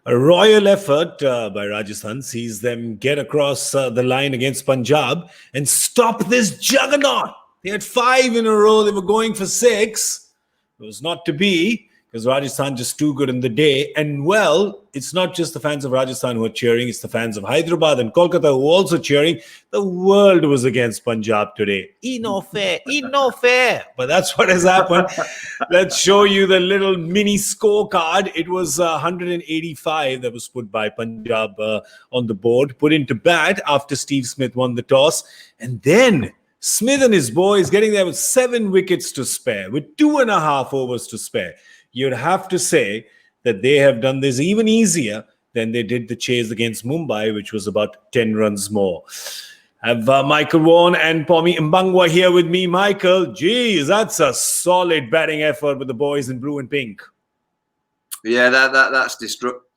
A royal effort by Rajasthan sees them get across the line against Punjab and stop this juggernaut. They had 5 in a row. They were going for 6. It was not to be because Rajasthan just too good in the day. And well, it's not just the fans of Rajasthan who are cheering. It's the fans of Hyderabad and Kolkata who are also cheering. The world was against Punjab today. No fair. But that's what has happened. Let's show you the little mini scorecard. It was 185 that was put by Punjab on the board, put into bat after Steve Smith won the toss. And then Smith and his boys getting there with 7 wickets to spare, with 2.5 overs to spare. You'd have to say that they have done this even easier than they did the chase against Mumbai, which was about 10 runs more. I have Michael Vaughan and Pommie Mbangwa here with me. Michael, geez, that's a solid batting effort with the boys in blue and pink. Yeah, that's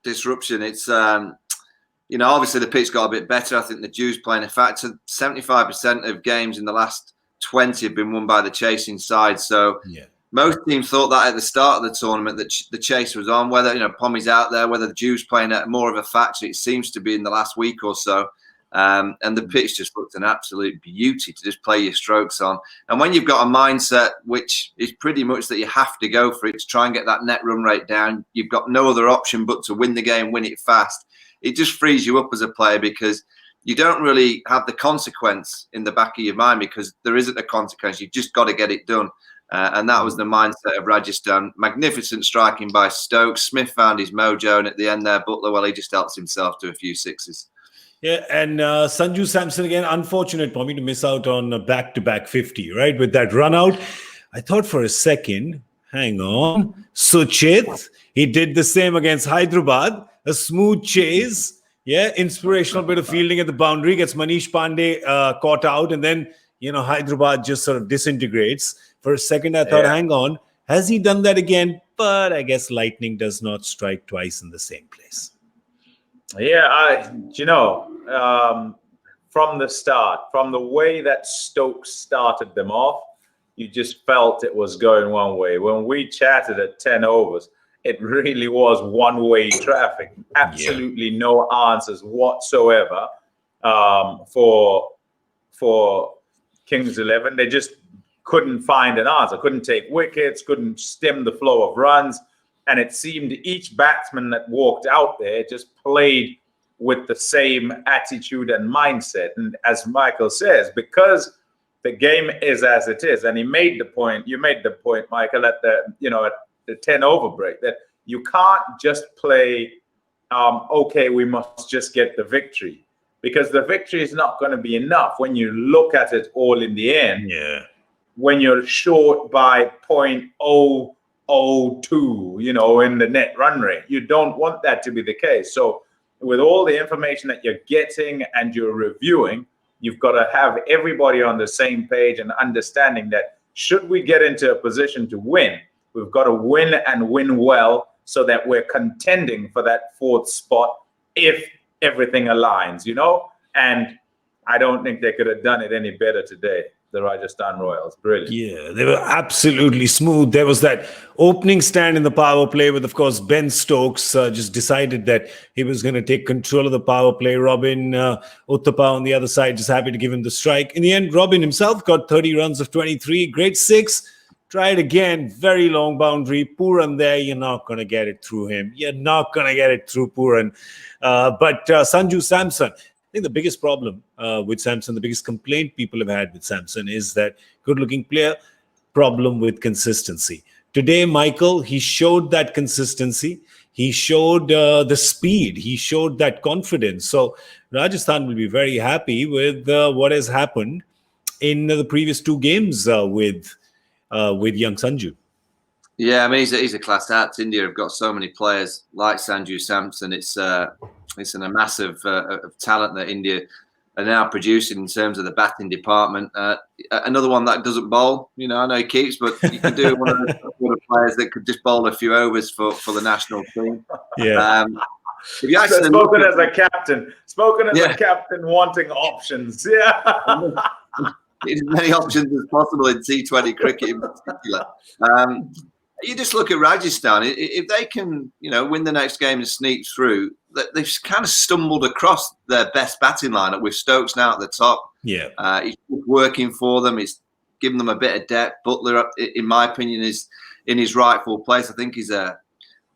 disruption. It's obviously the pitch got a bit better. I think the dew's playing a factor. 75% of games in the last 20 have been won by the chasing side. So yeah. Most teams thought that at the start of the tournament that the chase was on. Whether Pommie's out there, whether the dew's playing more of a factor, it seems to be in the last week or so. And the pitch just looked an absolute beauty to just play your strokes on. And when you've got a mindset which is pretty much that you have to go for it to try and get that net run rate down, you've got no other option but to win the game, win it fast. It just frees you up as a player because you don't really have the consequence in the back of your mind because there isn't a consequence. You've just got to get it done. And that was the mindset of Rajasthan. Magnificent striking by Stokes. Smith found his mojo, and at the end there, Butler, well, he just helps himself to a few sixes. Yeah, and Sanju Samson again, unfortunate for me to miss out on a back-to-back 50, right? With that run out, I thought for a second, hang on, Suchit, he did the same against Hyderabad, a smooth chase, yeah, inspirational bit of fielding at the boundary, gets Manish Pandey caught out, and then, Hyderabad just sort of disintegrates. For a second, I thought, hang on, has he done that again? But I guess lightning does not strike twice in the same place. Yeah, from the start, from the way that Stokes started them off, you just felt it was going one way. When we chatted at 10 overs, it really was one-way traffic. Absolutely no answers whatsoever for Kings 11. They just couldn't find an answer, couldn't take wickets, couldn't stem the flow of runs. And it seemed each batsman that walked out there just played with the same attitude and mindset. And as Michael says, because the game is as it is, and you made the point, Michael, at the 10 over break, that you can't just play, okay, we must just get the victory. Because the victory is not going to be enough when you look at it all in the end. Yeah. When you're short by 0.002, in the net run rate. You don't want that to be the case. So with all the information that you're getting and you're reviewing, you've got to have everybody on the same page and understanding that should we get into a position to win, we've got to win and win well so that we're contending for that 4th spot if everything aligns, And I don't think they could have done it any better today. The Rajasthan Royals. Brilliant. Yeah, they were absolutely smooth. There was that opening stand in the power play with, of course, Ben Stokes just decided that he was going to take control of the power play. Robin Uthappa on the other side, just happy to give him the strike. In the end, Robin himself got 30 runs of 23. Great 6. Tried again. Very long boundary. Pooran there. You're not going to get it through him. You're not going to get it through Pooran. But Sanju Samson, I think the biggest problem with Samson, the biggest complaint people have had with Samson is that good-looking player, problem with consistency. Today, Michael, he showed that consistency. He showed the speed. He showed that confidence. So Rajasthan will be very happy with what has happened in the previous 2 games with young Sanju. Yeah, I mean, he's a class act. India have got so many players like Sanju Samson. It's a massive of talent that India are now producing in terms of the batting department. Another one that doesn't bowl. I know he keeps, but you could do one of the players that could just bowl a few overs for the national team. Yeah. If you actually spoken as a captain wanting options. Yeah. As many options as possible in T20 cricket in particular. You just look at Rajasthan. If they can, win the next game and sneak through, they've kind of stumbled across their best batting lineup with Stokes now at the top. Yeah, he's working for them. He's given them a bit of depth. Butler, in my opinion, is in his rightful place. I think he's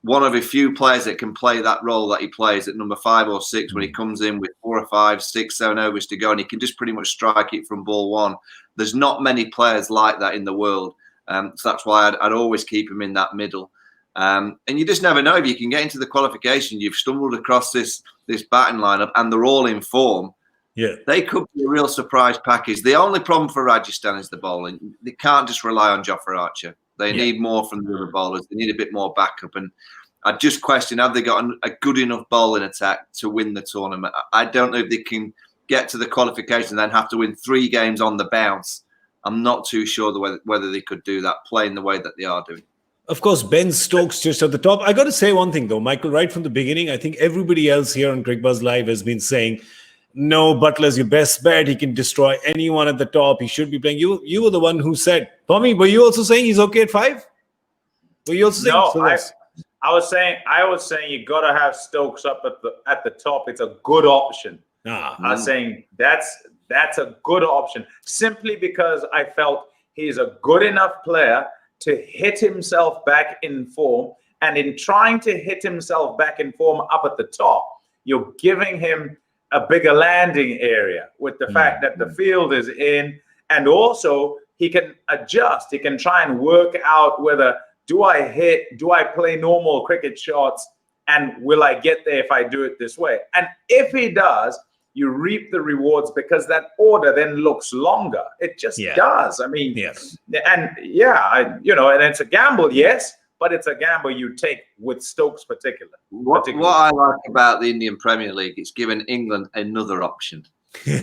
one of a few players that can play that role that he plays at number 5 or 6 when he comes in with 4 or 5, 6, 7 overs to go, and he can just pretty much strike it from ball one. There's not many players like that in the world. So that's why I'd always keep him in that middle. And you just never know if you can get into the qualification. You've stumbled across this batting lineup and they're all in form. yeah. They could be a real surprise package. The only problem for Rajasthan is the bowling. They can't just rely on Jofra Archer. They need more from the other bowlers. They need a bit more backup. And I just question, have they got a good enough bowling attack to win the tournament? I don't know if they can get to the qualification and then have to win 3 games on the bounce. I'm not too sure whether they could do that, playing the way that they are doing. Of course, Ben Stokes just at the top. I got to say one thing, though, Michael, right from the beginning, I think everybody else here on Cricbuzz Live has been saying, no, Butler's your best bet. He can destroy anyone at the top. He should be playing. You were the one who said, Pommie, were you also saying he's okay at 5? Were you also saying? No, I was saying you got to have Stokes up at the top. It's a good option. I was saying that's a good option, simply because I felt he's a good enough player to hit himself back in form. And in trying to hit himself back in form up at the top, you're giving him a bigger landing area with the fact that the field is in. And also he can adjust. He can try and work out whether, do I play normal cricket shots, and will I get there if I do it this way? And if he does, you reap the rewards, because that order then looks longer. It just does. I mean, Yes. And and it's a gamble, yes, but it's a gamble you take with Stokes particularly. What I like about the Indian Premier League, it's given England another option. As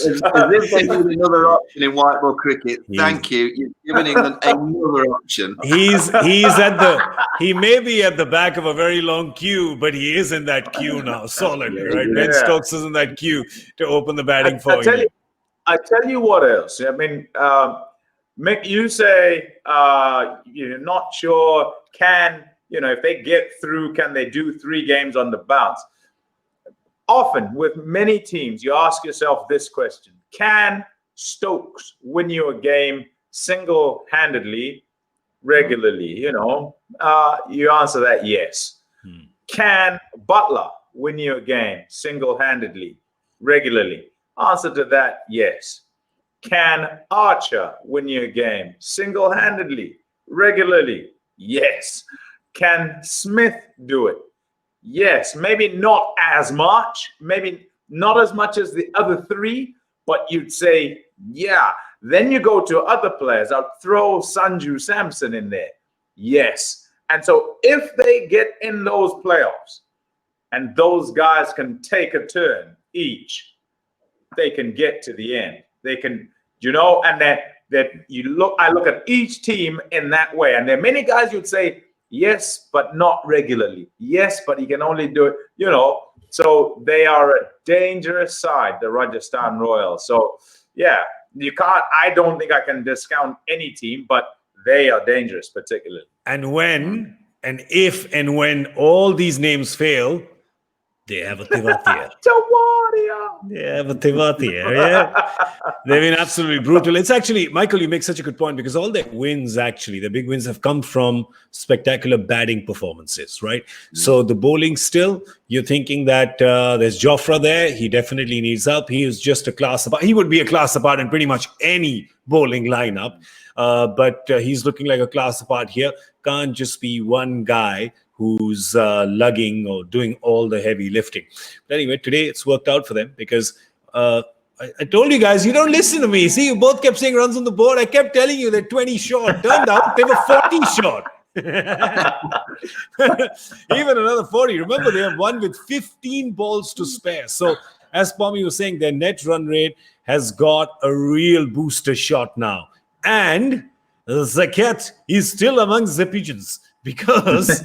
if they need another option in white ball cricket. Thank you. You've given England another option. He may be at the back of a very long queue, but he is in that queue now, solidly, right? Ben Stokes is in that queue to open the batting for you. I tell you what else. I mean, Mick, you say you're not sure. If they get through, can they do 3 games on the bounce? Often with many teams, you ask yourself this question: can Stokes win you a game single-handedly, regularly? You answer that yes. Can Butler win you a game single-handedly, regularly? Answer to that yes. Can Archer win you a game single-handedly, regularly? Yes. Can Smith do it? Yes, maybe not as much, maybe not as much as the other 3, but you'd say, yeah. Then you go to other players. I'll throw Sanju Samson in there. Yes. And so if they get in those playoffs and those guys can take a turn each, they can get to the end. They can, and I look at each team in that way. And there are many guys you'd say, yes, but not regularly. Yes, but he can only do it, So they are a dangerous side, the Rajasthan Royals. So, yeah, I don't think I can discount any team, but they are dangerous particularly. And if and when all these names fail, they have a Tewatia. They have a Tewatia, yeah. They've been absolutely brutal. It's actually, Michael, you make such a good point, because all their wins, actually, the big wins have come from spectacular batting performances, right? So the bowling still, you're thinking that there's Jofra there. He definitely needs help. He is just a class apart. He would be a class apart in pretty much any bowling lineup. But he's looking like a class apart here. Can't just be one guy who's lugging or doing all the heavy lifting. But anyway, today it's worked out for them, because I told you guys, you don't listen to me. See, you both kept saying runs on the board. I kept telling you they're 20 short. Turned out they were 40 short. Even another 40. Remember, they have won with 15 balls to spare. So as Pommie was saying, their net run rate has got a real booster shot now. And Zakat is still amongst the pigeons, because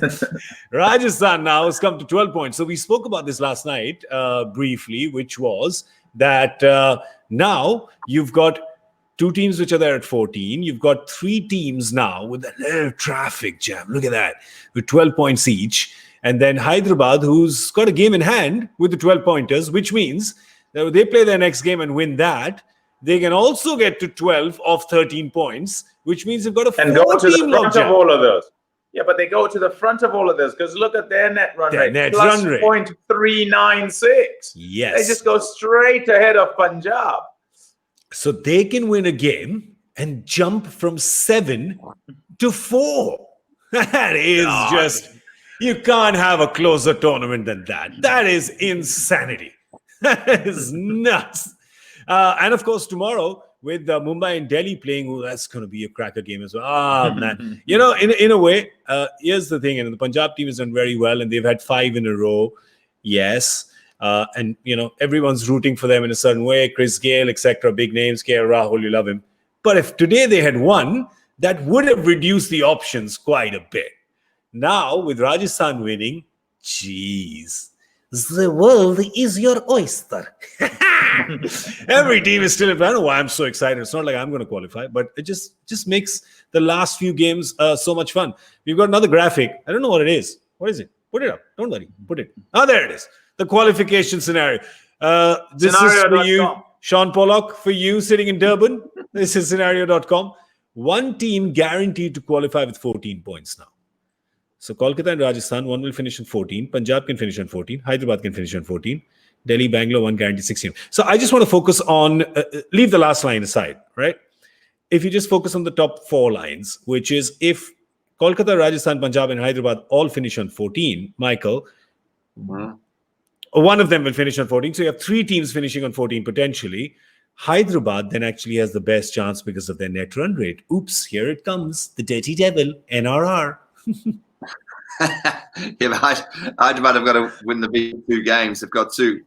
Rajasthan now has come to 12 points. So we spoke about this last night briefly, which was that now you've got two teams which are there at 14. You've got three teams now with a little traffic jam. Look at that, with 12 points each. And then Hyderabad, who's got a game in hand with the 12 pointers, which means that if they play their next game and win that, they can also get to 12 of 13 points, which means they've got a and go to the front logjam. of all of those. Yeah, but they go to the front of all of this because look at their net run rate. Net plus run rate. 0.396. Yes. They just go straight ahead of Punjab. So they can win a game and jump from 7 to 4. That is just, you can't have a closer tournament than that. That is insanity. That is nuts. And of course, tomorrow with Mumbai and Delhi playing, that's going to be a cracker game as well. Ah, man. You know, in a way, here's the thing. And the Punjab team has done very well, and they've had 5 in a row. Yes. And, you know, everyone's rooting for them in a certain way. Chris Gale, etc. Big names. KL Rahul, you love him. But if today they had won, that would have reduced the options quite a bit. Now, with Rajasthan winning, geez, the world is your oyster. Every team is still in. I don't know why I'm so excited. It's not like I'm going to qualify, but it just makes the last few games so much fun. We've got another graphic. I don't know what it is. What is it? Put it up. Don't worry. Put it. Oh, there it is. The qualification scenario. This is for you, Sean Pollock, for you sitting in Durban. This is scenario.com. One team guaranteed to qualify with 14 points now. So Kolkata and Rajasthan, one will finish on 14. Punjab can finish on 14. Hyderabad can finish on 14. Delhi, Bangalore, one guaranteed 16. So I just want to focus on, leave the last line aside, right? If you just focus on the top 4 lines, which is if Kolkata, Rajasthan, Punjab, and Hyderabad all finish on 14, Michael, one of them will finish on 14. So you have 3 teams finishing on 14 potentially. Hyderabad then actually has the best chance because of their net run rate. Oops, here it comes. The dirty devil, NRR. Yeah, but Hyderabad have got to win the big 2 games. They've got 2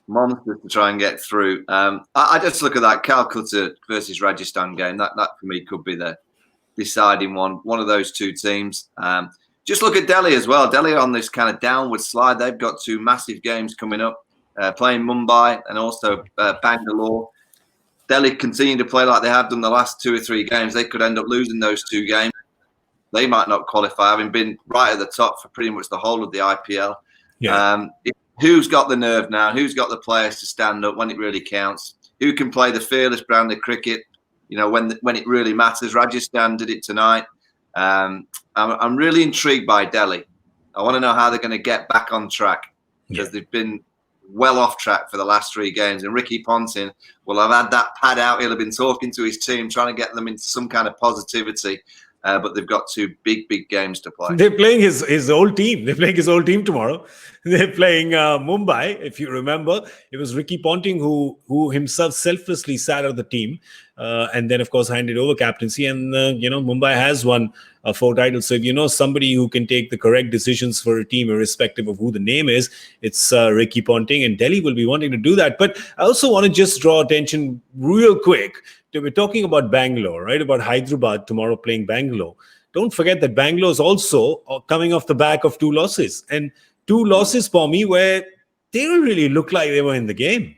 monsters to try and get through. I just look at that Calcutta versus Rajasthan game. That for me could be the deciding one of those 2 teams. Just look at Delhi as well. Delhi on this kind of downward slide. They've got 2 massive games coming up, playing Mumbai and also Bangalore. Delhi continue to play like they have done the last 2 or 3 games. They could end up losing those 2 games. They might not qualify, having been right at the top for pretty much the whole of the IPL. Yeah. Who's got the nerve now? Who's got the players to stand up when it really counts? Who can play the fearless brand of cricket? You know, when it really matters. Rajasthan did it tonight. I'm really intrigued by Delhi. I want to know how they're going to get back on track because they've been well off track for the last 3 games. And Ricky Ponting will have had that pad out. He'll have been talking to his team, trying to get them into some kind of positivity. But they've got 2 big games to play. They're playing his old team. They're playing his old team tomorrow. They're playing Mumbai. If you remember, it was Ricky Ponting who himself selflessly sat out of the team, and then of course handed over captaincy. And Mumbai has won 4 titles. So if you know somebody who can take the correct decisions for a team, irrespective of who the name is, it's Ricky Ponting. And Delhi will be wanting to do that. But I also want to just draw attention real quick. We're talking about Bangalore, right? About Hyderabad tomorrow playing Bangalore. Don't forget that Bangalore is also coming off the back of 2 losses. And 2 losses, Pommie, where they didn't really look like they were in the game.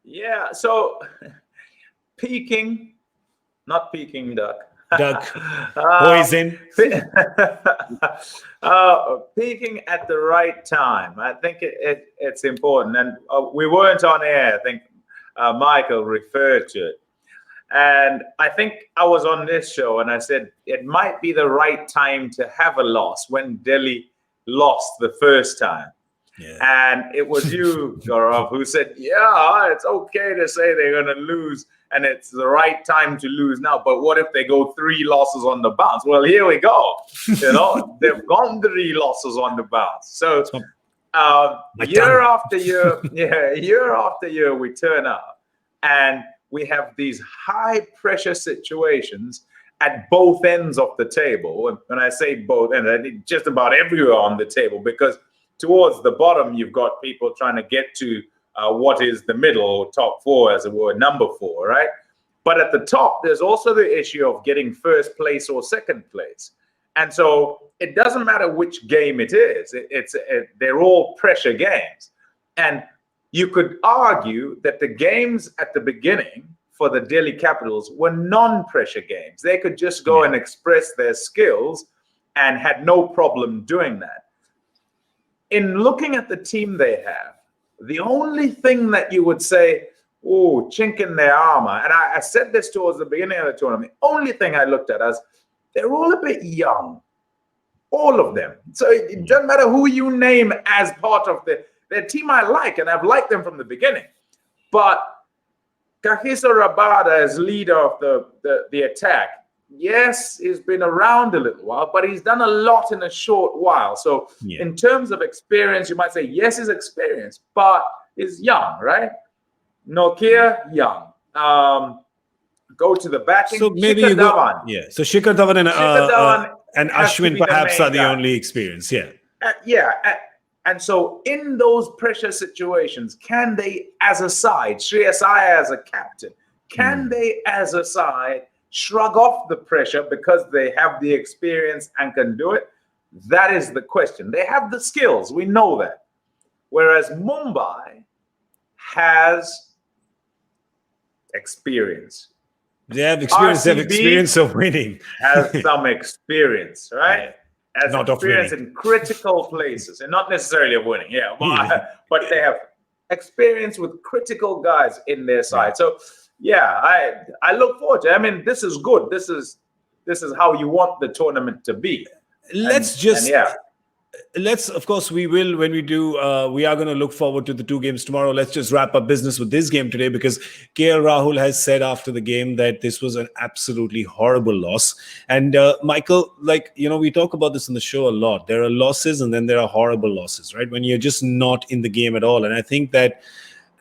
Yeah, so not peaking duck. Duck, poison. Peaking at the right time. I think it's important. And we weren't on air, I think. Michael referred to it. And I think I was on this show and I said it might be the right time to have a loss when Delhi lost the first time. Yeah. And it was you, Gaurav, who said, yeah, it's okay to say they're going to lose and it's the right time to lose now. But what if they go 3 losses on the bounce? Well, here we go. They've gone 3 losses on the bounce. So year after year, we turn up and we have these high pressure situations at both ends of the table. And when I say both ends, I mean just about everywhere on the table, because towards the bottom, you've got people trying to get to what is the middle, top 4, as it were, number 4, right? But at the top, there's also the issue of getting first place or second place. And so it doesn't matter which game it is. They're all pressure games. And you could argue that the games at the beginning for the Delhi Capitals were non-pressure games. They could just go and express their skills and had no problem doing that. In looking at the team they have, the only thing that you would say, oh, chink in their armor, and I said this towards the beginning of the tournament, the only thing I looked at as they're all a bit young, all of them. So it doesn't matter who you name as part of their team I like, and I've liked them from the beginning. But Kagiso Rabada as leader of the attack, yes, he's been around a little while, but he's done a lot in a short while. So in terms of experience, you might say, yes, he's experienced, but he's young, right? Nokia, young. Go to the backing. So maybe you go, so Shikhar Dhawan and Ashwin perhaps are the only experience, And so in those pressure situations, can they as a side, Shreyas Iyer as a captain, can they as a side shrug off the pressure because they have the experience and can do it? That is the question. They have the skills. We know that. Whereas Mumbai has experience. They have experience. They have experience of winning. Has some experience, right? Has not experience in critical places, and not necessarily of winning. But they have experience with critical guys in their side. So I look forward to it. I mean, this is good. This is how you want the tournament to be. Of course, we will, when we do, we are going to look forward to the two games tomorrow. Let's just wrap up business with this game today, because KL Rahul has said after the game that this was an absolutely horrible loss. And Michael, we talk about this in the show a lot. There are losses and then there are horrible losses, right? When you're just not in the game at all. And I think that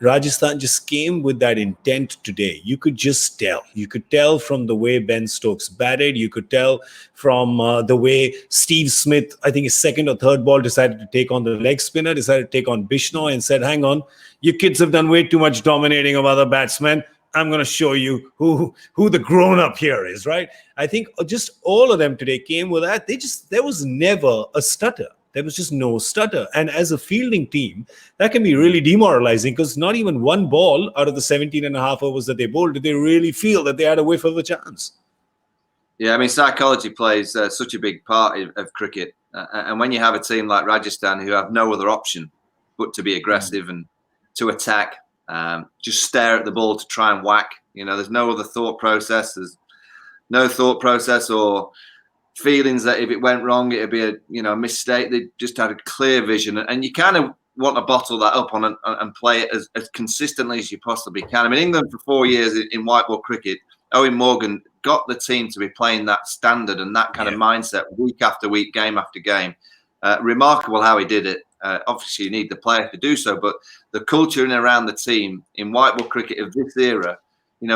Rajasthan just came with that intent today. You could just tell. You could tell from the way Ben Stokes batted. You could tell from the way Steve Smith, I think his second or third ball, decided to take on the leg spinner, decided to take on Bishnoi and said, hang on, you kids have done way too much dominating of other batsmen. I'm going to show you who the grown-up here is, right? I think just all of them today came with that. There was never a stutter. There was just no stutter. And as a fielding team, that can be really demoralizing, because not even one ball out of the 17 and a half overs that they bowled did they really feel that they had a whiff of a chance. Yeah, I mean, psychology plays such a big part of cricket. And when you have a team like Rajasthan who have no other option but to be aggressive and to attack, just stare at the ball to try and whack. There's no other thought process. There's no thought process or feelings that if it went wrong, it'd be a mistake. They just had a clear vision, and you kind of want to bottle that up and play it as consistently as you possibly can. I mean, England for 4 years in white ball cricket, Owen Morgan got the team to be playing that standard and that kind of mindset week after week, game after game. Remarkable how he did it. Obviously, you need the player to do so, but the culture in and around the team in white ball cricket of this era,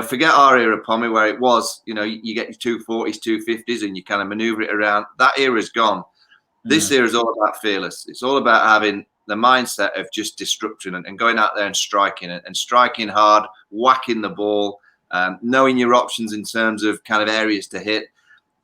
forget our era, Pommie, where it was, you get your 240s, 250s, and you kind of maneuver it around. That era is gone. This era is all about fearless. It's all about having the mindset of just disruption and going out there and striking hard, whacking the ball, knowing your options in terms of kind of areas to hit.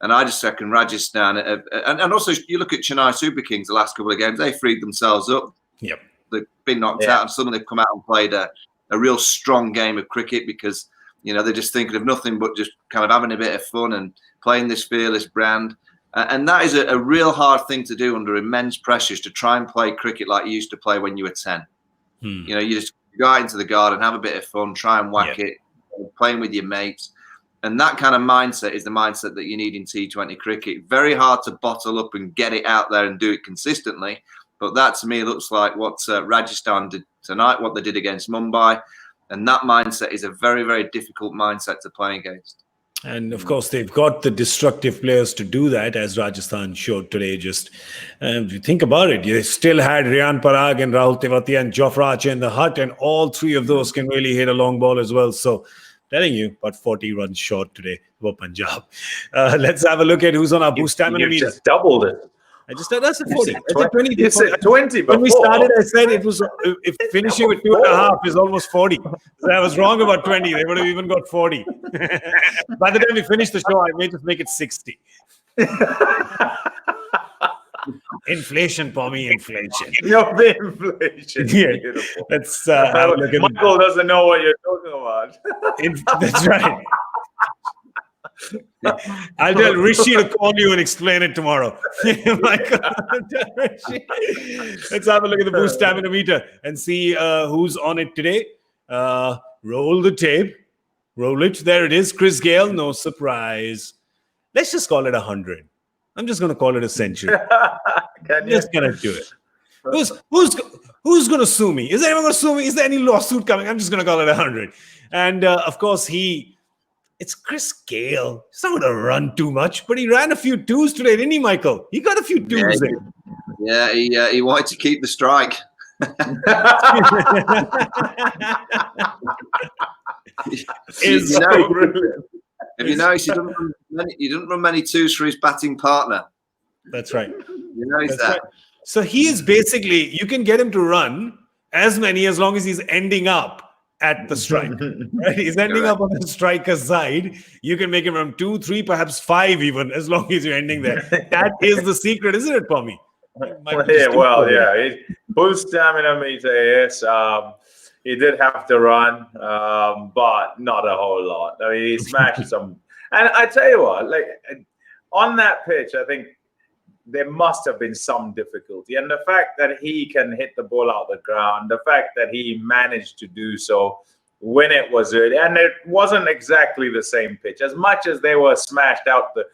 And I just reckon Rajasthan, and also you look at Chennai Super Kings the last couple of games, they freed themselves up. Yep. They've been knocked out, and suddenly they've come out and played a real strong game of cricket, because they're just thinking of nothing but just kind of having a bit of fun and playing this fearless brand. And that is a real hard thing to do under immense pressures, to try and play cricket like you used to play when you were 10. You just go out into the garden, have a bit of fun, try and whack it, playing with your mates. And that kind of mindset is the mindset that you need in T20 cricket. Very hard to bottle up and get it out there and do it consistently. But that, to me, looks like what Rajasthan did tonight, what they did against Mumbai. And that mindset is a very, very difficult mindset to play against. And of course, they've got the destructive players to do that, as Rajasthan showed today. Just if you think about it, you still had Riyan Parag and Rahul Tewatia and Jofra Archer in the hut, and all three of those can really hit a long ball as well. So, telling you, about 40 runs short today for Punjab. Let's have a look at who's on our boost stamina meter. You just doubled it. I said 40. I said 20. You said 20 before. When we started, I said it was if finishing with 2.5 is almost 40. So I was wrong about 20. They would have even got 40. By the time we finish the show, I may just make it 60. Inflation, Pommie, inflation. The inflation. Yeah. Beautiful. Let's have a look at Michael doesn't know what you're talking about. That's right. I'll tell Rishi to call you and explain it tomorrow. Michael, let's have a look at the boost stamina meter and see who's on it today. Roll the tape. Roll it. There it is. Chris Gale, no surprise. Let's just call it 100. I'm just going to call it a century. I'm just going to do it. Who's going to sue me? Is anyone going to sue me? Is there any lawsuit coming? I'm just going to call it 100. And of course, it's Chris Gale. He's not going to run too much, but he ran a few twos today, didn't he, Michael? He got a few twos in. Yeah, he wanted to keep the strike. Is If you notice, he doesn't run many twos for his batting partner. That's right. You notice that. Right. So he is basically, you can get him to run as many as long as he's ending up at the strike. Right? He's ending up on the striker's side. You can make him run 2, 3, perhaps 5 even, as long as you're ending there. That is the secret, isn't it, Pommie? Boost stamina meter, yes. He did have to run, but not a whole lot. I mean, he smashed some. And I tell you what, like on that pitch, I think there must have been some difficulty. And the fact that he can hit the ball out the ground, the fact that he managed to do so when it was early, and it wasn't exactly the same pitch. As much as they were smashed out the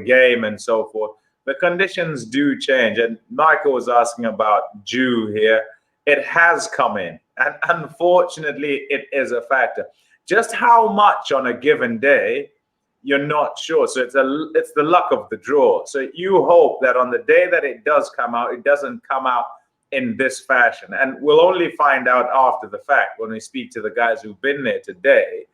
game and so forth, the conditions do change. And Michael was asking about Jew here. It has come in. And unfortunately, it is a factor. Just how much on a given day, you're not sure. So it's the luck of the draw. So you hope that on the day that it does come out, it doesn't come out in this fashion. And we'll only find out after the fact when we speak to the guys who've been there today,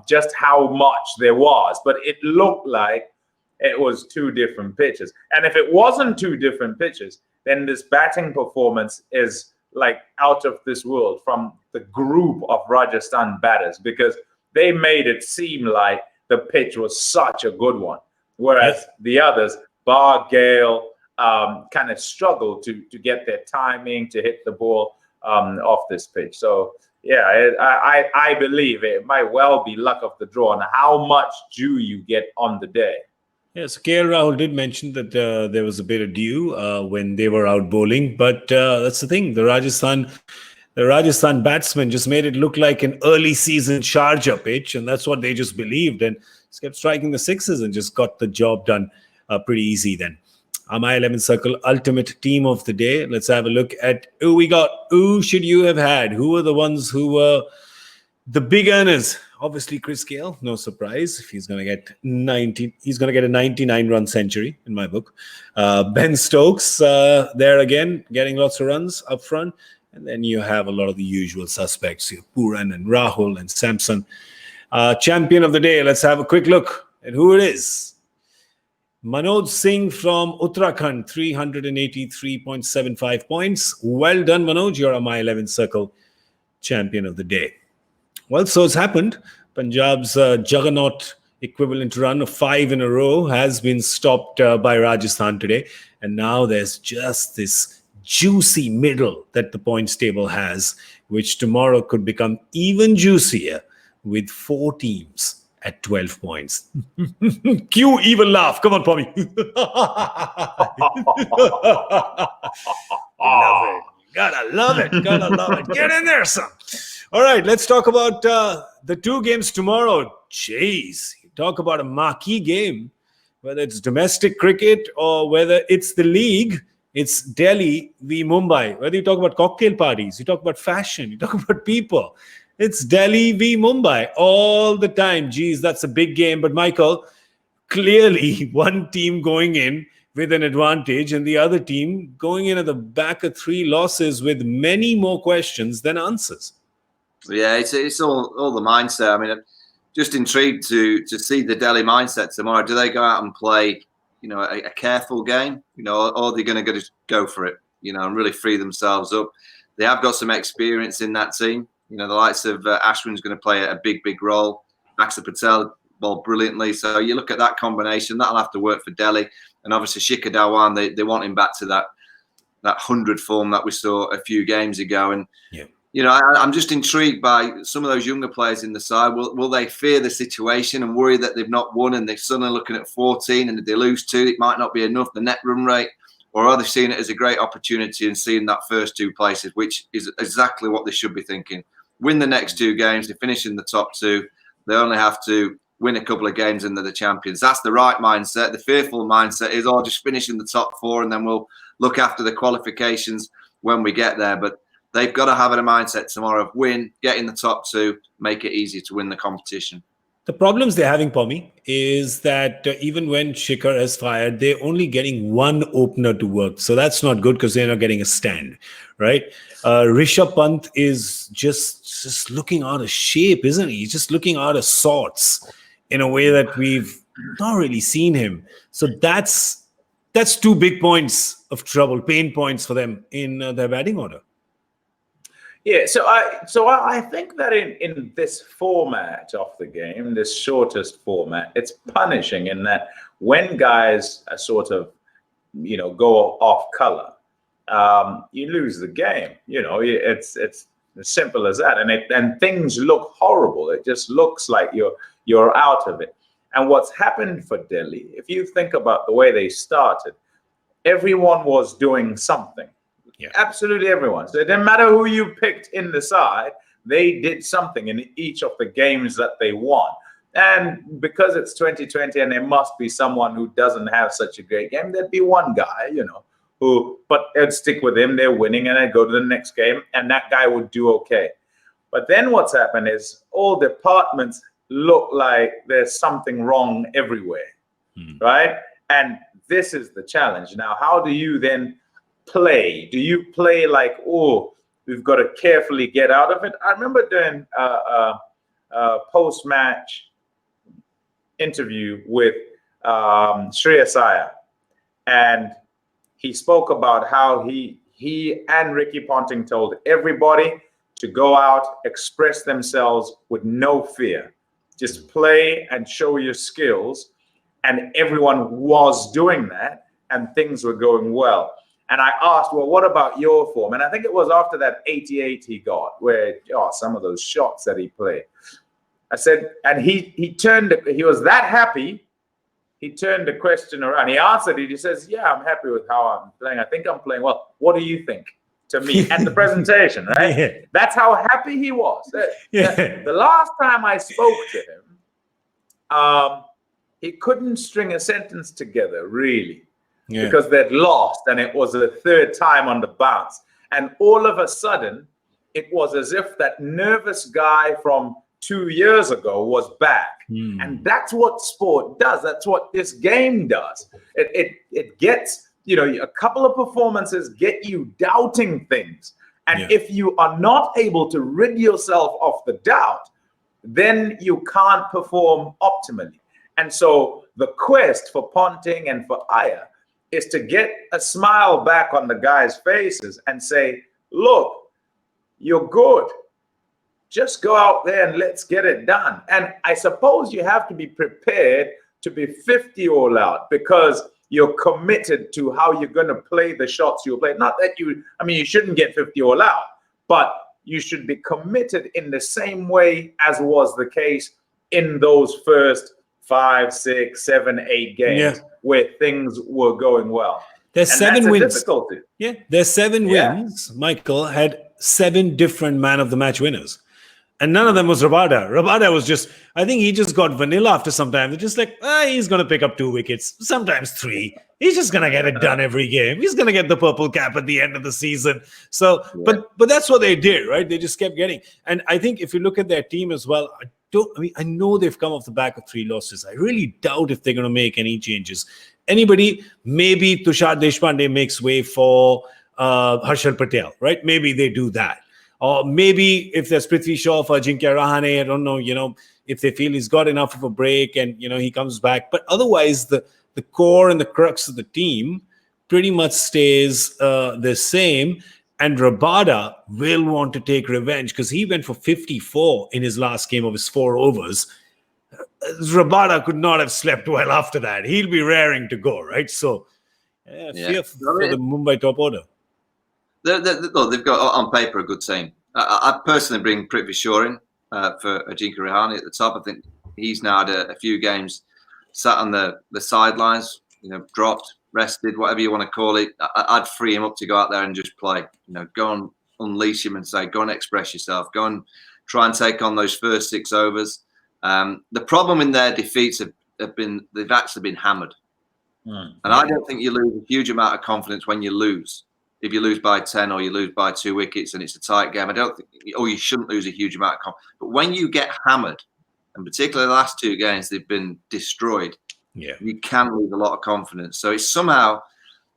just how much there was. But it looked like it was 2 different pitches. And if it wasn't 2 different pitches, then this batting performance is like out of this world from the group of Rajasthan batters, because they made it seem like the pitch was such a good one, whereas the others, bar Gale, kind of struggled to get their timing to hit the ball off this pitch. So yeah, I believe it might well be luck of the draw on how much dew you get on the day. Yes, KL Rahul did mention that there was a bit of dew when they were out bowling, but that's the thing. The Rajasthan batsmen just made it look like an early season Sharjah pitch, and that's what they just believed, and just kept striking the sixes and just got the job done pretty easy then. My 11 Circle Ultimate Team of the Day. Let's have a look at who we got. Who should you have had? Who are the ones who were the big earners? Obviously, Chris Gale, no surprise. If he's going to get 90, he's going to get a 99-run century in my book. Ben Stokes, there again, getting lots of runs up front. And then you have a lot of the usual suspects here, Puran and Rahul and Samson. Champion of the day, let's have a quick look at who it is. Manoj Singh from Uttarakhand, 383.75 points. Well done, Manoj. You're a My 11 Circle champion of the day. Well, so it's happened. Punjab's juggernaut equivalent run of 5 in a row has been stopped by Rajasthan today. And now there's just this juicy middle that the points table has, which tomorrow could become even juicier with 4 teams at 12 points. Cue evil laugh. Come on, Pommie. Love it. Gotta love it. Gotta love it. Get in there, son. All right, let's talk about the 2 games tomorrow. Jeez, you talk about a marquee game, whether it's domestic cricket or whether it's the league. It's Delhi v Mumbai. Whether you talk about cocktail parties, you talk about fashion, you talk about people. It's Delhi v Mumbai all the time. Geez, that's a big game. But Michael, clearly one team going in with an advantage and the other team going in at the back of 3 losses with many more questions than answers. Yeah, it's all the mindset. I mean, I'm just intrigued to see the Delhi mindset tomorrow. Do they go out and play, a careful game, or are they going to go for it, and really free themselves up? They have got some experience in that team. The likes of Ashwin's going to play a big role. Axar Patel bowled brilliantly. So you look at that combination, that'll have to work for Delhi. And obviously Shikhar Dhawan, they want him back to that 100 form that we saw a few games ago. And I'm just intrigued by some of those younger players in the side. Will they fear the situation and worry that they've not won and they're suddenly looking at 14 and if they lose 2, it might not be enough, the net run rate? Or are they seeing it as a great opportunity and seeing that first 2 places, which is exactly what they should be thinking? Win the next 2 games, they finish in the top 2. They only have to win a couple of games and they're the champions. That's the right mindset. The fearful mindset is, just finish in the top 4 and then we'll look after the qualifications when we get there. But they've got to have a mindset tomorrow of win, get in the top 2, make it easy to win the competition. The problems they're having, Pommie, is that even when Shikhar is fired, they're only getting 1 opener to work. So that's not good because they're not getting a stand, right? Rishabh Pant is just looking out of shape, isn't he? He's just looking out of sorts in a way that we've not really seen him. So that's 2 big points of trouble, pain points for them in their batting order. Yeah, so I think that in this format of the game, this shortest format, it's punishing in that when guys are sort of, go off color, you lose the game. It's as simple as that, and things look horrible. It just looks like you're out of it. And what's happened for Delhi, if you think about the way they started, everyone was doing something. Yeah. Absolutely everyone. So it didn't matter who you picked in the side, they did something in each of the games that they won. And because it's 2020 and there must be someone who doesn't have such a great game, there'd be one guy, but it'd stick with him, they're winning, and I'd go to the next game, and that guy would do okay. But then what's happened is all departments look like there's something wrong everywhere, right? And this is the challenge. Now, how do you then play? Do you play like, we've got to carefully get out of it? I remember doing a post-match interview with Shreyas Iyer, and he spoke about how he and Ricky Ponting told everybody to go out, express themselves with no fear. Just play and show your skills. And everyone was doing that, and things were going well. And I asked, well, what about your form? And I think it was after that 88 he got, where some of those shots that he played. I said, and he was that happy, he turned the question around. He answered it. He says, yeah, I'm happy with how I'm playing. I think I'm playing well. What do you think? To me at the presentation, right? Yeah. That's how happy he was. The last time I spoke to him, he couldn't string a sentence together, really. Yeah. Because they'd lost and it was the 3rd time on the bounce. And all of a sudden, it was as if that nervous guy from 2 years ago was back. And that's what sport does. That's what this game does. It gets, a couple of performances get you doubting things. And if you are not able to rid yourself of the doubt, then you can't perform optimally. And so the quest for Ponting and for Iyer is to get a smile back on the guys' faces and say, look, you're good. Just go out there and let's get it done. And I suppose you have to be prepared to be 50 all out because you're committed to how you're going to play the shots you'll play. Not that you shouldn't get 50 all out, but you should be committed in the same way as was the case in those first 5, 6, 7, 8 games where things were going well. There's and 7 wins. Difficulty. Yeah, there's 7 wins. Michael had 7 different man of the match winners. And none of them was Rabada. Rabada was just, I think he just got vanilla after some time. They're just like, he's going to pick up 2 wickets, sometimes 3. He's just going to get it done every game. He's going to get the purple cap at the end of the season. So, but that's what they did, right? They just kept getting. And I think if you look at their team as well, I know they've come off the back of 3 losses. I really doubt if they're going to make any changes. Anybody, maybe Tushar Deshpande makes way for Harshal Patel, right? Maybe they do that. Or maybe if there's Prithvi Shaw for Ajinkya Rahane, I don't know, if they feel he's got enough of a break and, he comes back. But otherwise, the core and the crux of the team pretty much stays the same. And Rabada will want to take revenge because he went for 54 in his last game of his 4 overs. Rabada could not have slept well after that. He'll be raring to go, right? So, fear for the Mumbai top order. They've got on paper a good team. I personally bring Cricbuzz in for Ajinkya Rahane at the top. I think he's now had a few games sat on the sidelines, dropped, rested, whatever you want to call it. I'd free him up to go out there and just play. Go and unleash him and say, go and express yourself. Go and try and take on those first 6 overs. The problem in their defeats they've actually been hammered. And I don't think you lose a huge amount of confidence when you lose. If you lose by 10 or you lose by 2 wickets and it's a tight game, I don't think, or you shouldn't lose a huge amount of confidence. But when you get hammered, and particularly the last 2 games, they've been destroyed. Yeah, you can lose a lot of confidence. So it's somehow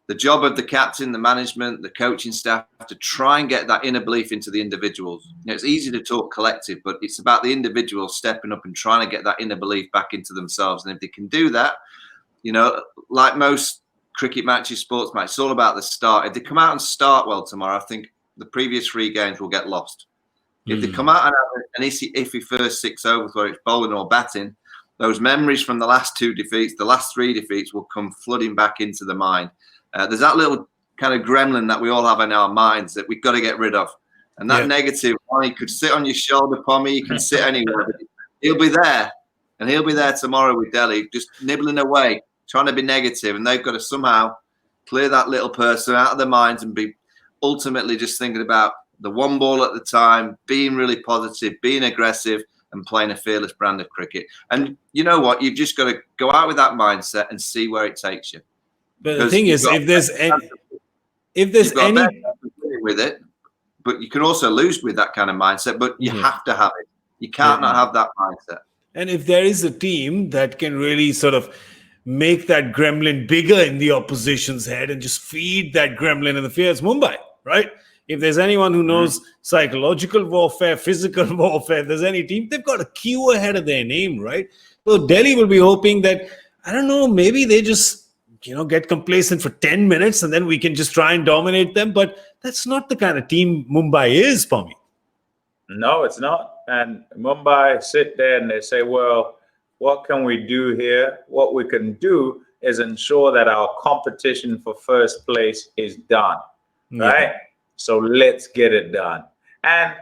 the job of the captain, the management, the coaching staff to try and get that inner belief into the individuals. It's easy to talk collective, but it's about the individuals stepping up and trying to get that inner belief back into themselves. And if they can do that, like most cricket matches, sports matches, it's all about the start. If they come out and start well tomorrow, I think the previous 3 games will get lost. If they come out and have an iffy first 6 overs where it's bowling or batting, those memories from the last 2 defeats, the last 3 defeats will come flooding back into the mind. There's that little kind of gremlin that we all have in our minds that we've got to get rid of. And that negative one, he could sit on your shoulder, Pommie, he can sit anywhere. But he'll be there. And he'll be there tomorrow with Delhi, just nibbling away, trying to be negative. And they've got to somehow clear that little person out of their minds and be ultimately just thinking about the one ball at the time, being really positive, being aggressive, and playing a fearless brand of cricket. And you know what? You've just got to go out with that mindset and see where it takes you. But the thing is, if there's any with it, but you can also lose with that kind of mindset. But you have to have it. You can't not have that mindset. And if there is a team that can really sort of make that gremlin bigger in the opposition's head and just feed that gremlin in the fear, it's Mumbai, right? If there's anyone who knows psychological warfare, physical warfare, if there's any team, they've got a Q ahead of their name, right? So Delhi will be hoping that, I don't know, maybe they just, get complacent for 10 minutes and then we can just try and dominate them. But that's not the kind of team Mumbai is, Pommie. No, it's not. And Mumbai sit there and they say, well, what can we do here? What we can do is ensure that our competition for first place is done, right? So let's get it done. And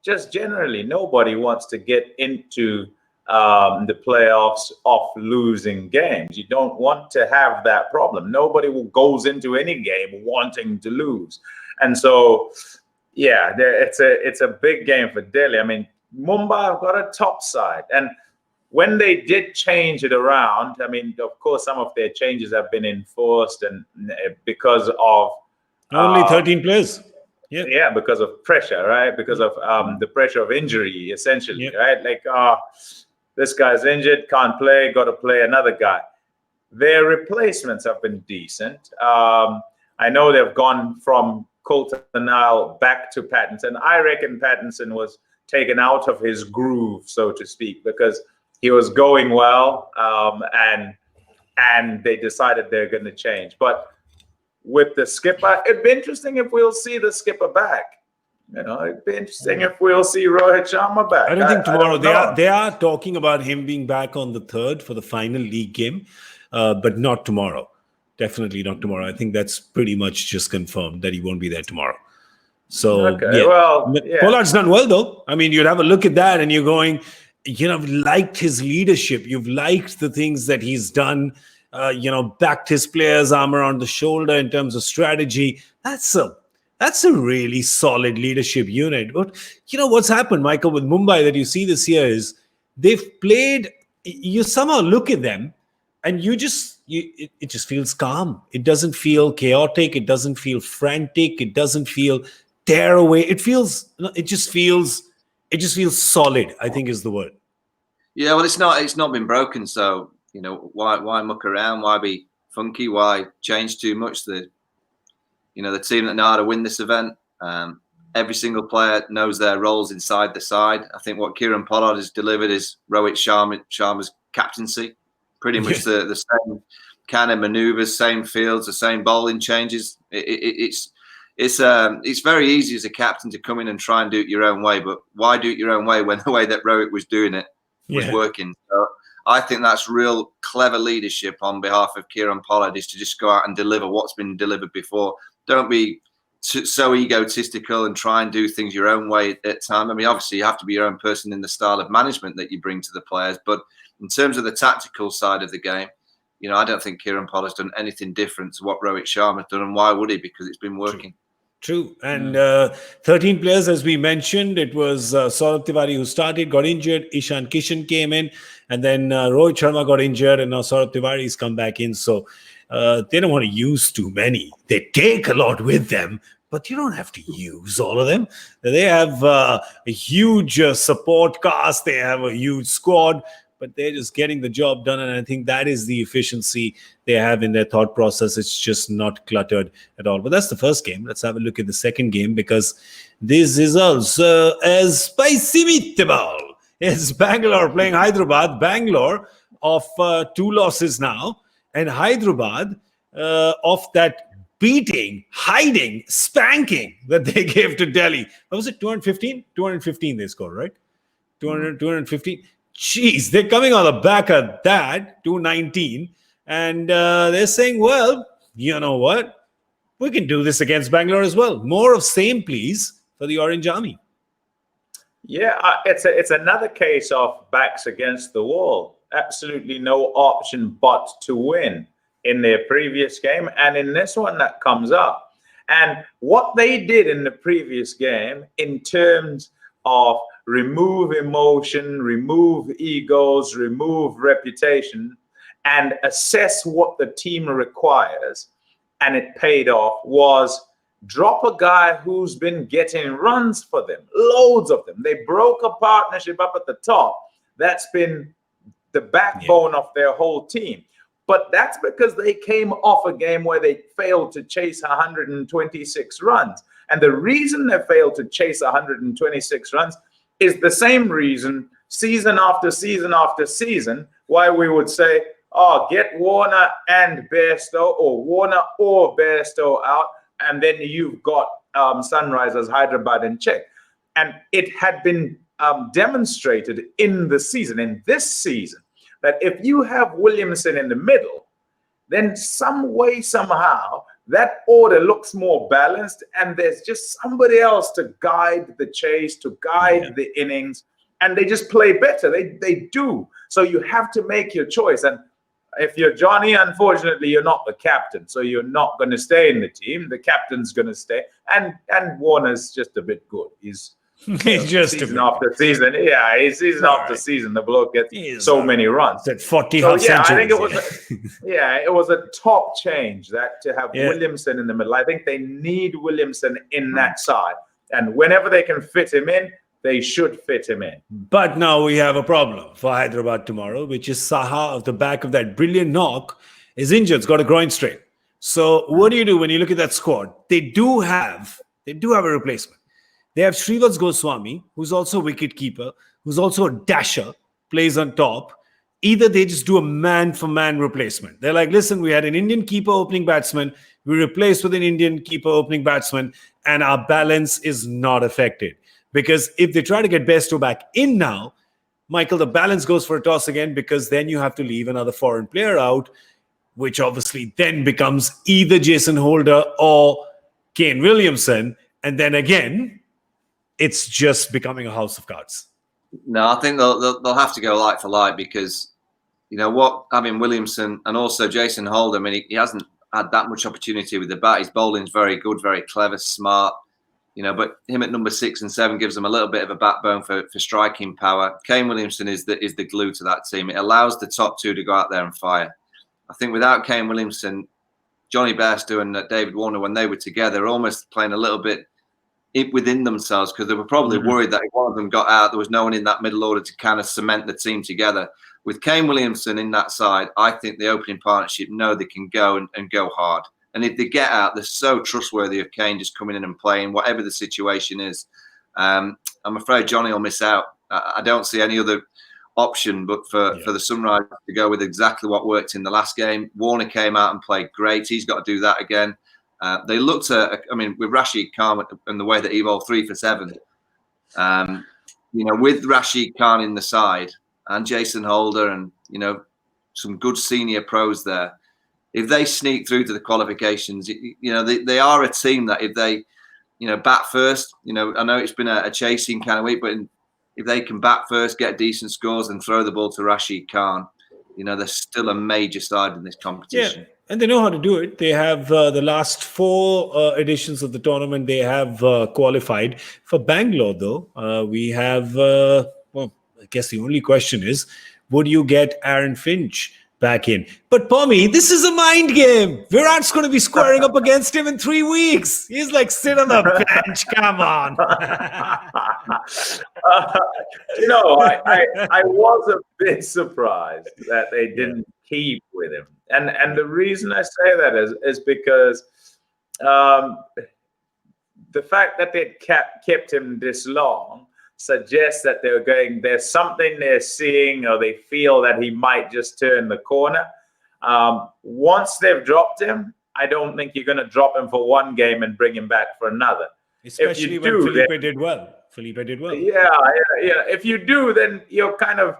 just generally, nobody wants to get into the playoffs of losing games. You don't want to have that problem. Nobody goes into any game wanting to lose. And so, it's a big game for Delhi. I mean, Mumbai have got a top side. And when they did change it around, I mean, of course, some of their changes have been enforced and because of only 13 players. Yeah, because of pressure, right? Because of the pressure of injury, essentially, right? Like, this guy's injured, can't play, got to play another guy. Their replacements have been decent. I know they've gone from Coulter-Nile back to Pattinson. I reckon Pattinson was taken out of his groove, so to speak, because he was going well, and they decided they're going to change. But with the skipper, it'd be interesting if we'll see the skipper back. It'd be interesting if we'll see Rohit Sharma back. I don't think tomorrow. They are talking about him being back on the 3rd for the final league game, but not tomorrow. Definitely not tomorrow. I think that's pretty much just confirmed that he won't be there tomorrow. So, Pollard's done well, though. I mean, you'd have a look at that and you're going, you've liked his leadership. You've liked the things that he's done, backed his players' arm around the shoulder in terms of strategy. That's a really solid leadership unit. But what's happened, Michael, with Mumbai that you see this year is they've played, you somehow look at them and it just feels calm. It doesn't feel chaotic. It doesn't feel frantic. It doesn't feel tear away. It just feels solid, I think is the word. Yeah, well, it's not been broken. So, why muck around? Why be funky? Why change too much? The team that know how to win this event, every single player knows their roles inside the side. I think what Kieran Pollard has delivered is Rohit Sharma's captaincy. Pretty much the same kind of manoeuvres, same fields, the same bowling changes. It's very easy as a captain to come in and try and do it your own way. But why do it your own way when the way that Rohit was doing it was working? So I think that's real clever leadership on behalf of Kieran Pollard, is to just go out and deliver what's been delivered before. Don't be so egotistical and try and do things your own way at time. I mean, obviously you have to be your own person in the style of management that you bring to the players, but in terms of the tactical side of the game, you know, I don't think Kieran Pollard's done anything different to what Rohit Sharma's done, and why would he? Because it's been working. True. And 13 players, as we mentioned, it was Saurabh Tiwari who started, got injured. Ishan Kishan came in, and then Rohit Sharma got injured, and now Saurabh Tiwari's come back in. So they don't want to use too many. They take a lot with them, but you don't have to use all of them. They have a huge support cast. They have a huge squad, but they're just getting the job done. And I think that is the efficiency they have in their thought process. It's just not cluttered at all. But that's the first game. Let's have a look at the second game, because this is also as spicy meatball. It's Bangalore playing Hyderabad. Bangalore of 2 losses now, and Hyderabad of that beating, hiding, spanking that they gave to Delhi. What was it, 215? 215 they scored, right? 215. Jeez, they're coming on the back of that, 219. And they're saying, well, you know what? We can do this against Bangalore as well. More of same, please, for the Orange Army. Yeah, it's another case of backs against the wall. Absolutely no option but to win in their previous game. And in this one that comes up. And what they did in the previous game in terms of remove emotion, remove egos, remove reputation, and assess what the team requires, and it paid off, was drop a guy who's been getting runs for them, loads of them. They broke a partnership up at the top. That's been the backbone of their whole team. But that's because they came off a game where they failed to chase 126 runs. And the reason they failed to chase 126 runs is the same reason season after season after season why we would say, oh, get Warner and Bairstow, or Warner or Bairstow out, and then you've got Sunrisers Hyderabad in check. And it had been demonstrated in this season, that if you have Williamson in the middle, then some way, somehow, that order looks more balanced, and there's just somebody else to guide the chase, to guide the innings, and they just play better. They do. So you have to make your choice. And if you're Johnny, unfortunately, you're not the captain, so you're not going to stay in the team. The captain's going to stay, and Warner's just a bit good. He's just season after season. Yeah, he's season after season. The bloke gets so many runs. At 40 so, centuries. I think it was it was a top change that to have Williamson in the middle. I think they need Williamson in that side, and whenever they can fit him in, they should fit him in. But now we have a problem for Hyderabad tomorrow, which is Saha, off the back of that brilliant knock, is injured. It's got a groin strain. So what do you do when you look at that squad? They do have a replacement. They have Shrivats Goswami, who's also a wicket keeper, who's also a dasher, plays on top. Either they just do a man-for-man replacement. They're like, listen, we had an Indian keeper opening batsman. We replaced with an Indian keeper opening batsman, and our balance is not affected. Because if they try to get Bairstow back in now, Michael, the balance goes for a toss again, because then you have to leave another foreign player out, which obviously then becomes either Jason Holder or Kane Williamson. And then again, it's just becoming a house of cards. No, I think they'll have to go light for light, because you know what, having Williamson and also Jason Holder, I mean, he hasn't had that much opportunity with the bat. His bowling's very good, very clever, smart. You know, but him at number 6 and 7 gives them a little bit of a backbone for striking power. Kane Williamson is the glue to that team. It allows the top 2 to go out there and fire. I think without Kane Williamson, Johnny Bairstow and David Warner, when they were together, almost playing a little bit within themselves, because they were probably worried that if one of them got out, there was no one in that middle order to kind of cement the team together. With Kane Williamson in that side, I think the opening partnership know they can go and go hard. And if they get out, they're so trustworthy of Kane just coming in and playing, whatever the situation is. I'm afraid Johnny will miss out. I don't see any other option but for the Sunrise to go with exactly what worked in the last game. Warner came out and played great. He's got to do that again. They looked at, I mean, with Rashid Khan and the way that he bowled 3 for 7, you know, with Rashid Khan in the side and Jason Holder and, some good senior pros there. If they sneak through to the qualifications, they are a team that if they, bat first, I know it's been a chasing kind of week, but if they can bat first, get decent scores and throw the ball to Rashid Khan, they're still a major side in this competition. Yeah, and they know how to do it. They have the last 4 editions of the tournament, they have qualified. For Bangalore, though, we have, I guess the only question is, would you get Aaron Finch back in? But Pommie, this is a mind game. Virat's going to be squaring up against him in 3 weeks. He's like, sit on the bench. Come on. I was a bit surprised that they didn't keep with him. And the reason I say that is because the fact that they kept him this long suggests that there's something they're seeing, or they feel that he might just turn the corner. Once they've dropped him, I don't think you're going to drop him for one game and bring him back for another. Especially when Felipe did well. Yeah. If you do, then you're kind of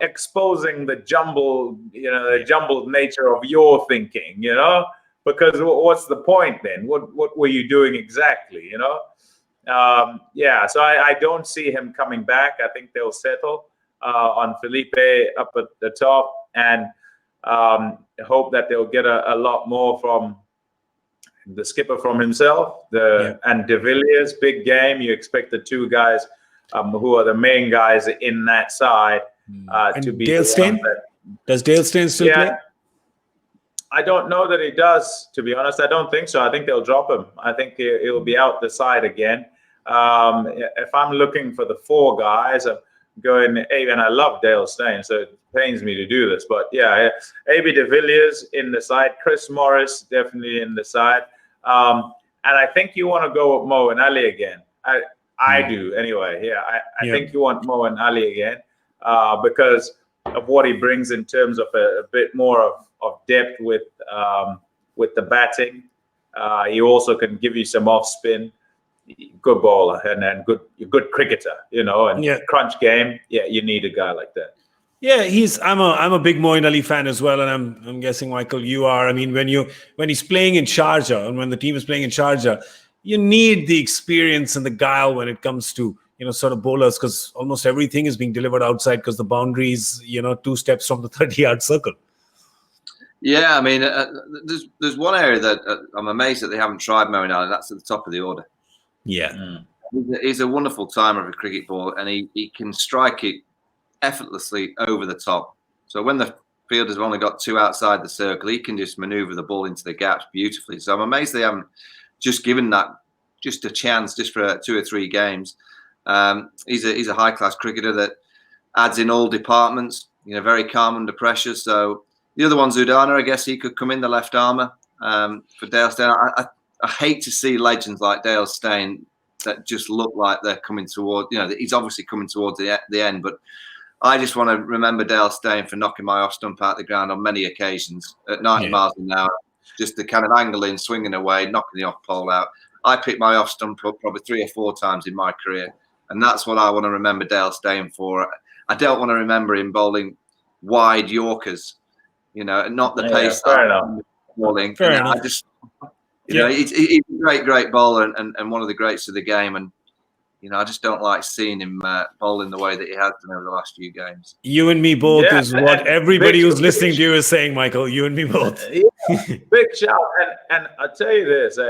exposing the jumbled nature of your thinking, because what's the point then? What were you doing exactly, So I don't see him coming back. I think they'll settle on Felipe up at the top, and hope that they'll get a lot more from the skipper, from himself, and De Villiers. Big game. You expect the 2 guys who are the main guys in that side to be. Dale Steyn? Does Dale Steyn still play? I don't know that he does, to be honest. I don't think so. I think they'll drop him. I think he'll be out the side again. If I'm looking for the 4 guys, I'm going, and I love Dale Steyn, so it pains me to do this. But AB De Villiers in the side, Chris Morris definitely in the side. And I think you want to go with Mo and Ali again. I do anyway. I think you want Mo and Ali again because of what he brings in terms of a bit more of depth with the batting. He also can give you some off spin. Good bowler and good cricketer, and crunch game. You need a guy like that. Yeah, I'm a big Moeen Ali fan as well, and I'm guessing, Michael, you are. I mean, when he's playing in Sharjah and when the team is playing in Sharjah, you need the experience and the guile when it comes to sort of bowlers, because almost everything is being delivered outside because the boundary is 2 steps from the 30-yard circle. Yeah, I mean, there's one area that I'm amazed that they haven't tried Moeen Ali. That's at the top of the order. Yeah, he's a wonderful timer of a cricket ball, and he can strike it effortlessly over the top. So when the fielders have only got 2 outside the circle, he can just maneuver the ball into the gaps beautifully. So I'm amazed they haven't just given that just a chance, just for 2 or 3 games. He's a high class cricketer that adds in all departments. Very calm under pressure. So the other one, Zudana, I guess he could come in, the left armour for Dale Steyn. I hate to see legends like Dale Steyn that just look like they're coming toward. He's obviously coming towards the end, but I just want to remember Dale Steyn for knocking my off stump out the ground on many occasions at 90 miles an hour. Just the kind of angling, swinging away, knocking the off pole out. I picked my off stump up probably 3 or 4 times in my career, and that's what I want to remember Dale Steyn for. I don't want to remember him bowling wide Yorkers, and not the pace. Fair enough. Bowling. Fair enough. I just. He's a great bowler and one of the greats of the game. And, I just don't like seeing him bowling the way that he has done over the last few games. You and me both is what everybody who's listening to you is saying, Michael. You and me both. Big shout. And I'll tell you this,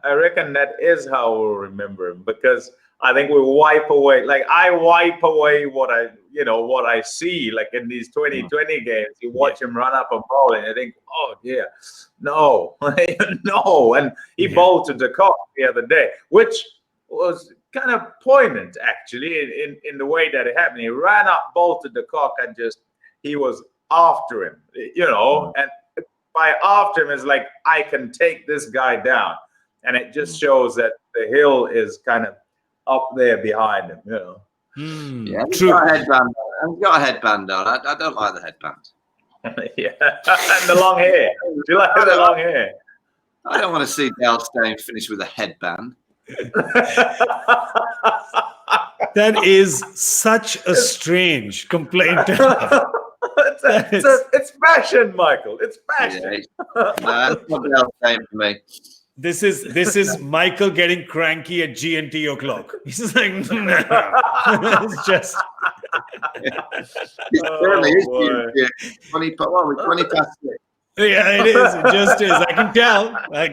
I reckon that is how we'll remember him, because I think we wipe away, like I wipe away what I see, like in these 2020 games. You watch him run up and bowl, and I think, oh dear, no, no. And he bowled to the cock the other day, which was kind of poignant actually in the way that it happened. He ran up, bolted the cock, and he was after him, and by after him is like, I can take this guy down. And it just shows that the hill is kind of up there behind him, Yeah, he's got a headband. I've got a headband on. I don't like the headband. Yeah, and the long hair. Do you like the long hair? I don't want to see Dale Steyn finish with a headband. That is such a strange complaint. It's It's passion, Michael. It's passion. Something else came for me. This is Michael getting cranky at GNT o'clock. He's like, it's just. It certainly is. 20 past 6. Yeah, it is. It just is. I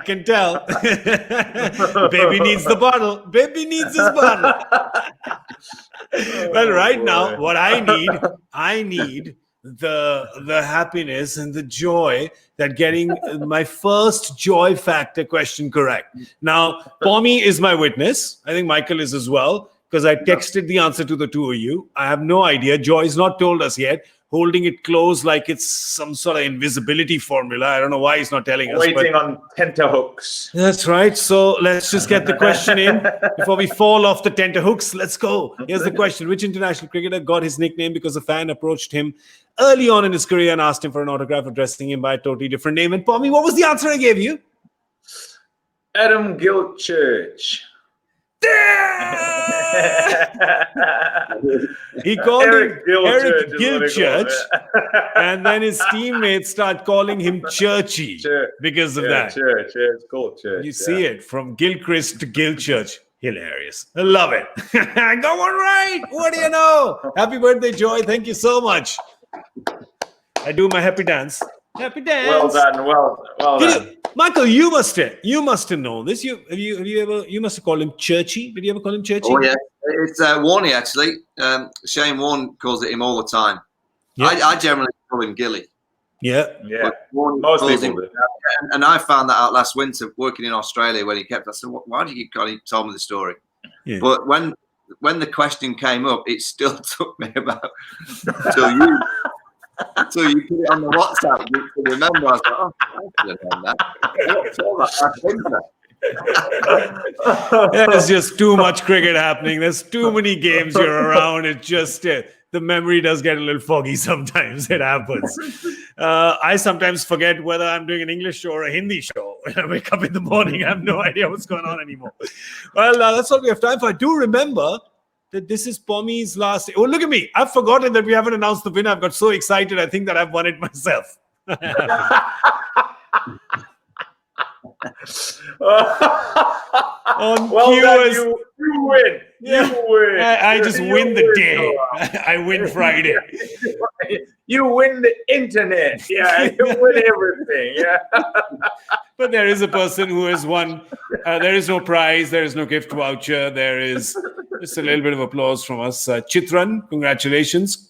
can tell. Baby needs the bottle. Baby needs his bottle. Well, right now, what I need the happiness and the joy that getting my first joy factor question correct. Now, Pommie is my witness. I think Michael is as well, because I texted the answer to the two of you. I have no idea. Joy's not told us yet. Holding it close like it's some sort of invisibility formula. I don't know why he's not telling us. Waiting on tenterhooks. That's right. So let's just get the question in before we fall off the tenterhooks. Let's go. Here's the question. Which international cricketer got his nickname because a fan approached him early on in his career and asked him for an autograph, addressing him by a totally different name? And Pommie, what was the answer I gave you? Adam Gilchurch. He called Eric him Eric Gilchurch, Gilchurch, and then his teammates start calling him Churchy because of that. Church, it's called Church. You see it from Gilchrist to Gilchurch. Hilarious. I love it. Go on right. What do you know? Happy birthday, Joy. Thank you so much. I do my happy dance. Happy dance. Well done. Well done. Michael, you must have known this. You must have called him Churchy. Did you ever call him Churchy? Oh yeah, it's Warney actually. Shane Warne calls it him all the time. Yeah. I generally call him Gilly. Yeah. Most people do. And I found that out last winter working in Australia when he kept. I said, "Why did you call him?" He told me the story. Yeah. But when the question came up, it still took me about until you put it on the WhatsApp group to remember. I was like, oh, I should have done that. There's just too much cricket happening. There's too many games you're around. It just the memory does get a little foggy sometimes. It happens. I sometimes forget whether I'm doing an English show or a Hindi show. When I wake up in the morning, I have no idea what's going on anymore. Well, that's all we have time for. I do remember that this is Pommie's last day. Oh, look at me. I've forgotten that we haven't announced the winner. I've got so excited. I think that I've won it myself. You win. Yeah. You win. I just win the day. I win Friday. You win the internet. Yeah, you win everything. Yeah. But there is a person who has won. There is no prize. There is no gift voucher. There is just a little bit of applause from us. Chitran, congratulations.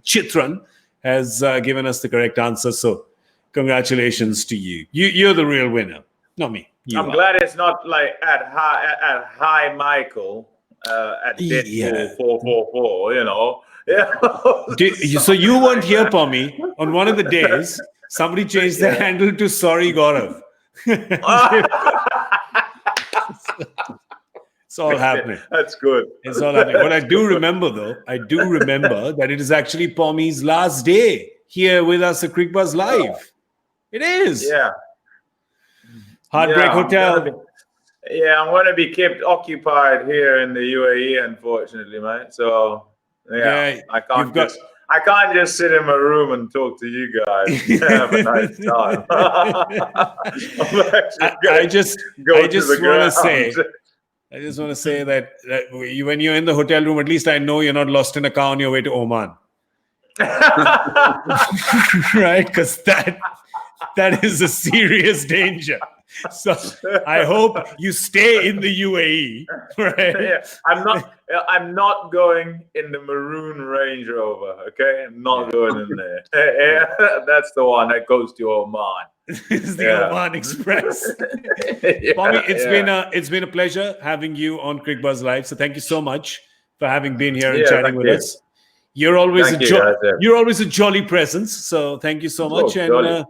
Chitran has given us the correct answer. So congratulations to you. You're the real winner, not me. I'm glad it's not like at high Michael at Deadpool 444, you know. Yeah. So you weren't here, Pommie. On one of the days, somebody changed their handle to Sorry Gaurav. It's all happening. That's good. It's all happening. What I do remember, though, that it is actually Pommie's last day here with us at Cricbuzz Live. It is. Yeah. Heartbreak Hotel. I'm going to be kept occupied here in the UAE, unfortunately, mate. So, I can't just sit in my room and talk to you guys. Have a nice time. I just want to say that when you're in the hotel room, at least I know you're not lost in a car on your way to Oman. Right? Because that is a serious danger. So I hope you stay in the UAE, right? Yeah, I'm not going in the maroon Range Rover. Okay, I'm not going in there. That's the one that goes to Oman. It's the Oman Express. Pommie, it's been a pleasure having you on Cricbuzz Live. So thank you so much for having been here and chatting with us. You're always a jolly presence. So thank you so much, and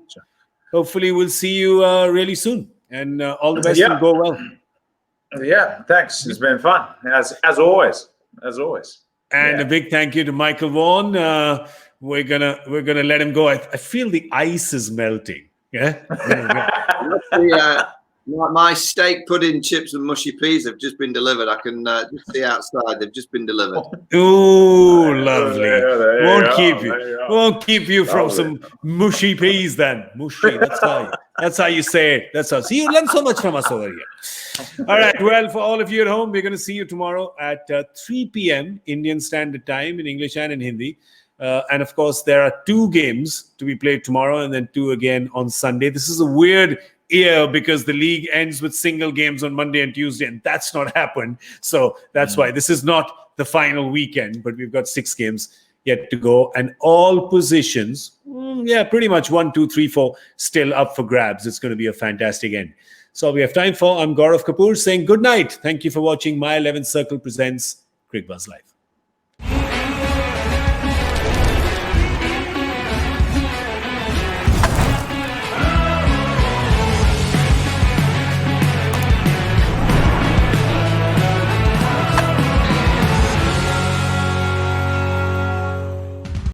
hopefully we'll see you really soon. And all the best and go well. Yeah, thanks. It's been fun as always. And a big thank you to Michael Vaughan. We're gonna let him go. I feel the ice is melting. Yeah. My steak, pudding, chips, and mushy peas have just been delivered. I can just see outside; they've just been delivered. Ooh, lovely. There Won't you keep go, there you you. go. Won't keep you from Lovely. some mushy peas then. Mushy. That's how you say it. That's how. See, you learn so much from us over here. All right. Well, for all of you at home, we're going to see you tomorrow at 3 p.m. Indian Standard Time in English and in Hindi. And of course, there are 2 games to be played tomorrow and then 2 again on Sunday. This is a weird year because the league ends with single games on Monday and Tuesday, and that's not happened. So that's why this is not the final weekend, but we've got 6 games yet to go, and all positions, pretty much 1, 2, 3, 4 still up for grabs. It's going to be a fantastic end. So we have time for. I'm Gaurav Kapur saying good night. Thank you for watching My 11th Circle presents Cricbuzz Live.